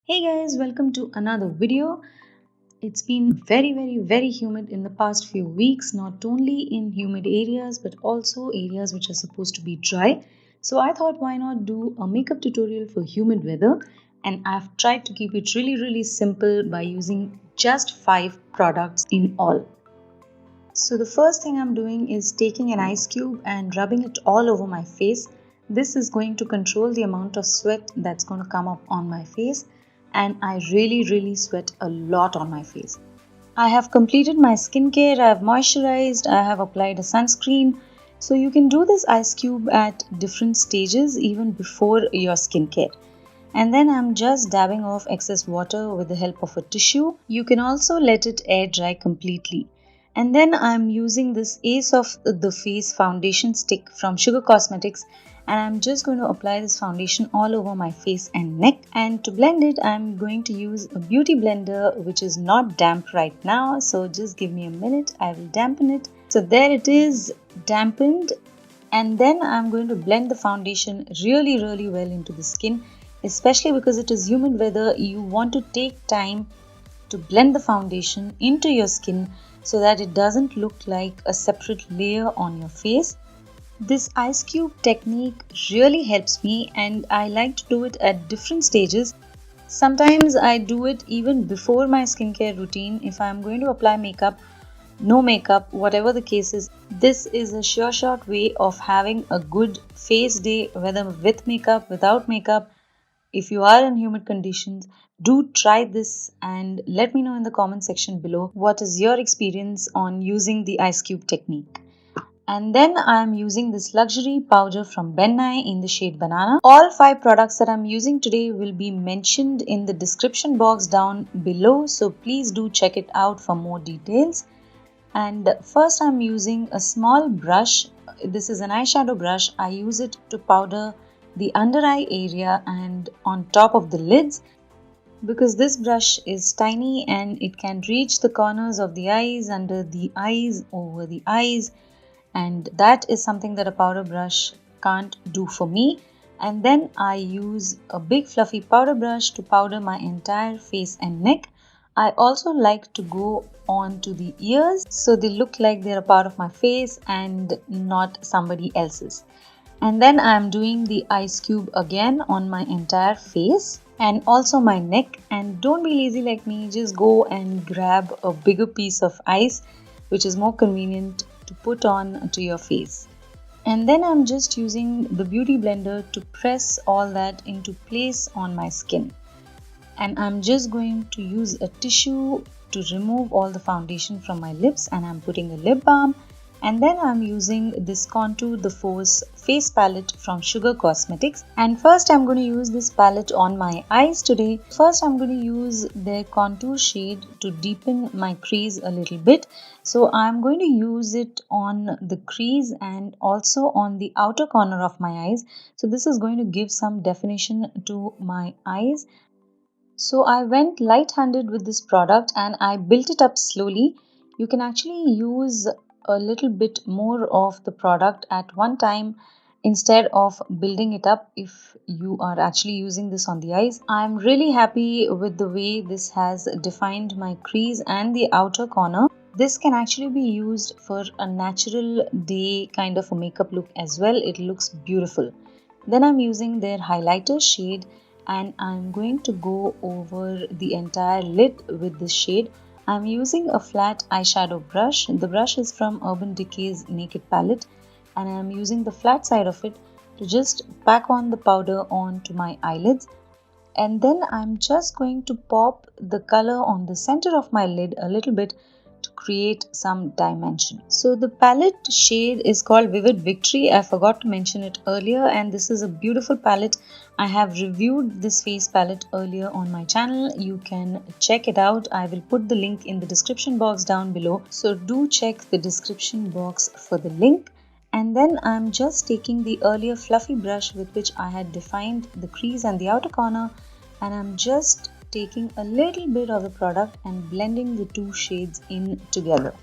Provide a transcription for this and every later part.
Hey guys, welcome to another video. It's been very humid in the past few weeks, not only in humid areas but also areas which are supposed to be dry. So I thought why not do a makeup tutorial for humid weather, and I've tried to keep it really simple by using just 5 products in all. So the first thing I'm doing is taking an ice cube and rubbing it all over my face. This is going to control the amount of sweat that's going to come up on my face, and I really sweat a lot on my face. I have completed my skincare, I have moisturized, I have applied a sunscreen. So you can do this ice cube at different stages even before your skincare. And then I'm just dabbing off excess water with the help of a tissue. You can also let it air dry completely. And then I'm using this Ace of the Face foundation stick from Sugar Cosmetics, and I'm just going to apply this foundation all over my face and neck. And to blend it, I'm going to use a beauty blender which is not damp right now, so just give me a minute, I will dampen it. So there it is, dampened. And then I'm going to blend the foundation really well into the skin. Especially because it is humid weather, you want to take time to blend the foundation into your skin so that it doesn't look like a separate layer on your face. This ice cube technique really helps me, and I like to do it at different stages. Sometimes I do it even before my skincare routine if I'm going to apply makeup, no makeup, whatever the case is. This is a sure shot way of having a good face day, whether with makeup, without makeup. If you are in humid conditions, do try this and let me know in the comment section below what is your experience on using the ice cube technique. And then I am using this luxury powder from Ben Nye in the shade Banana. All 5 products that I'm using today will be mentioned in the description box down below, so please do check it out for more details. And first I'm using a small brush. This is an eyeshadow brush. I use it to powder the under eye area and on top of the lids, because this brush is tiny and it can reach the corners of the eyes, under the eyes, over the eyes, and that is something that a powder brush can't do for me. And then I use a big fluffy powder brush to powder my entire face and neck. I also like to go on to the ears so they look like they're a part of my face and not somebody else's. And then I'm doing the ice cube again on my entire face and also my neck. And don't be lazy like me, just go and grab a bigger piece of ice, which is more convenient to put on to your face. And then I'm just using the beauty blender to press all that into place on my skin. And I'm just going to use a tissue to remove all the foundation from my lips, and I'm putting a lip balm. And then I'm using this Contour the Force face palette from Sugar Cosmetics. And first I'm going to use this palette on my eyes today. First I'm going to use their contour shade to deepen my crease a little bit. So I'm going to use it on the crease and also on the outer corner of my eyes. So this is going to give some definition to my eyes. So I went light-handed with this product and I built it up slowly. You can actually use a little bit more of the product at one time instead of building it up if you are actually using this on the eyes. I'm really happy with the way this has defined my crease and the outer corner. This can actually be used for a natural day kind of a makeup look as well. It looks beautiful. Then I'm using their highlighter shade and I'm going to go over the entire lid with this shade. I'm using a flat eyeshadow brush. The brush is from Urban Decay's Naked Palette, and I'm using the flat side of it to just pack on the powder onto my eyelids. And then I'm just going to pop the color on the center of my lid a little bit to create some dimension. So the palette shade is called Vivid Victory. I forgot to mention it earlier, and this is a beautiful palette. I have reviewed this face palette earlier on my channel. You can check it out. I will put the link in the description box down below. So do check the description box for the link. And then I'm just taking the earlier fluffy brush with which I had defined the crease and the outer corner, and I'm just taking a little bit of the product and blending the two shades in together.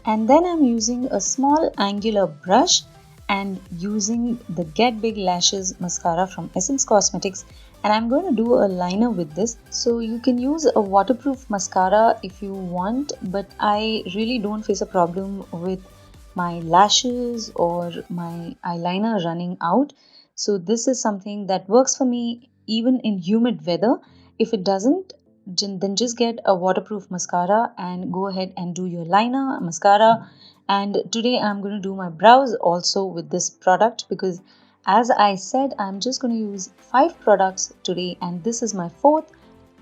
And then I'm using a small angular brush and using the Get Big Lashes mascara from Essence Cosmetics, and I'm going to do a liner with this. So you can use a waterproof mascara if you want, but I really don't face a problem with my lashes or my eyeliner running out. So this is something that works for me even in humid weather. If it doesn't, then just get a waterproof mascara and go ahead and do your liner, mascara. And today I'm going to do my brows also with this product, because as I said, I'm just going to use 5 products today, and this is my fourth.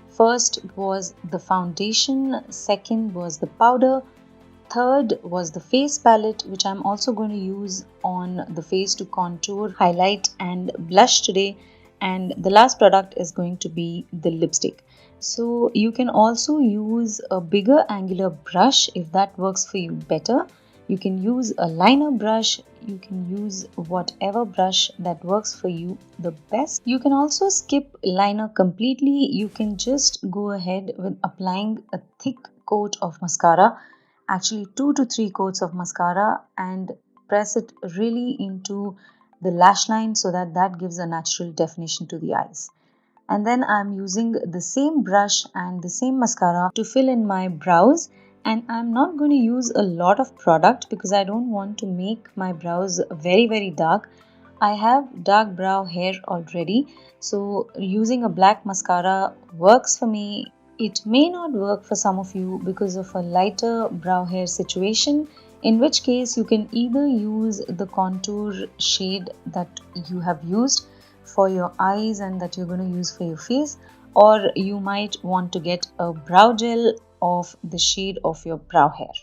First was the foundation, second was the powder, third was the face palette, which I'm also going to use on the face to contour, highlight and blush today. And the last product is going to be the lipstick. So you can also use a bigger angular brush if that works for you better. You can use a liner brush, you can use whatever brush that works for you the best. You can also skip liner completely. You can just go ahead with applying a thick coat of mascara, actually 2 to 3 coats of mascara, and press it really into the lash line so that that gives a natural definition to the eyes. And then I'm using the same brush and the same mascara to fill in my brows, and I'm not going to use a lot of product because I don't want to make my brows very dark. I have dark brow hair already, so using a black mascara works for me. It may not work for some of you because of a lighter brow hair situation, in which case you can either use the contour shade that you have used for your eyes and that you're going to use for your face, or you might want to get a brow gel of the shade of your brow hair.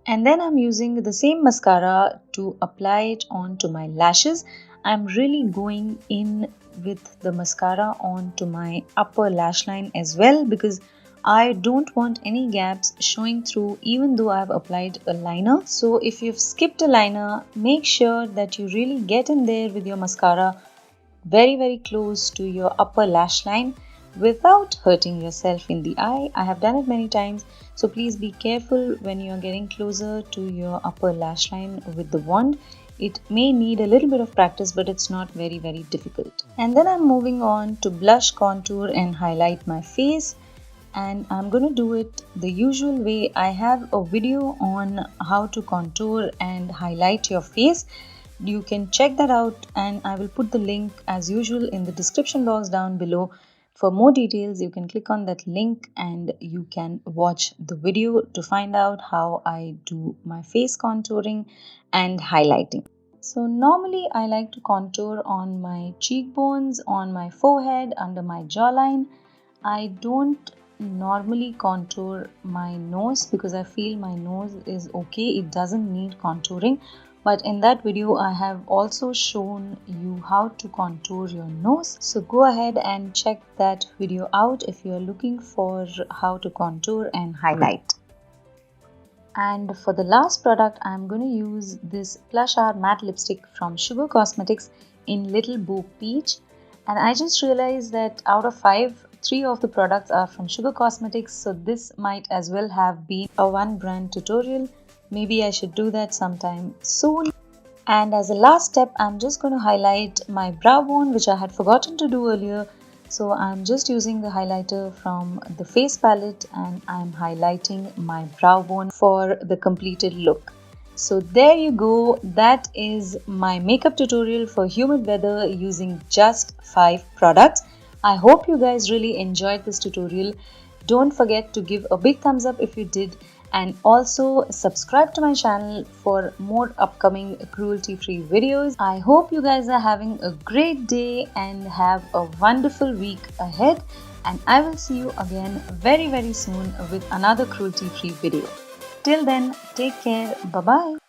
And then I'm using the same mascara to apply it onto my lashes. I'm really going in with the mascara onto my upper lash line as well, because I don't want any gaps showing through even though I've applied a liner. So if you've skipped a liner, make sure that you really get in there with your mascara very close to your upper lash line without hurting yourself in the eye. I have done it many times, so please be careful when you are getting closer to your upper lash line with the wand. It may need a little bit of practice, but it's not very difficult. And then I'm moving on to blush, contour and highlight my face, and I'm going to do it the usual way. I have a video on how to contour and highlight your face. You can check that out, and I will put the link as usual in the description box down below. For more details, you can click on that link and you can watch the video to find out how I do my face contouring and highlighting. So normally I like to contour on my cheekbones, on my forehead, under my jawline. I don't normally contour my nose because I feel my nose is okay. It doesn't need contouring. But in that video, I have also shown you how to contour your nose. So go ahead and check that video out if you are looking for how to contour and highlight. And for the last product, I'm going to use this Plush Hour matte lipstick from Sugar Cosmetics in Little Bo Peach. And I just realized that out of 5, 3 of the products are from Sugar Cosmetics. So this might as well have been a one brand tutorial. Maybe I should do that sometime soon. And as a last step, I'm just going to highlight my brow bone, which I had forgotten to do earlier. So I'm just using the highlighter from the face palette and I'm highlighting my brow bone for the completed look. So there you go. That is my makeup tutorial for humid weather using just 5 products. I hope you guys really enjoyed this tutorial. Don't forget to give a big thumbs up if you did, and also subscribe to my channel for more upcoming cruelty-free videos. I hope you guys are having a great day and have a wonderful week ahead, and I will see you again very soon with another cruelty-free video. Till then, take care. Bye bye.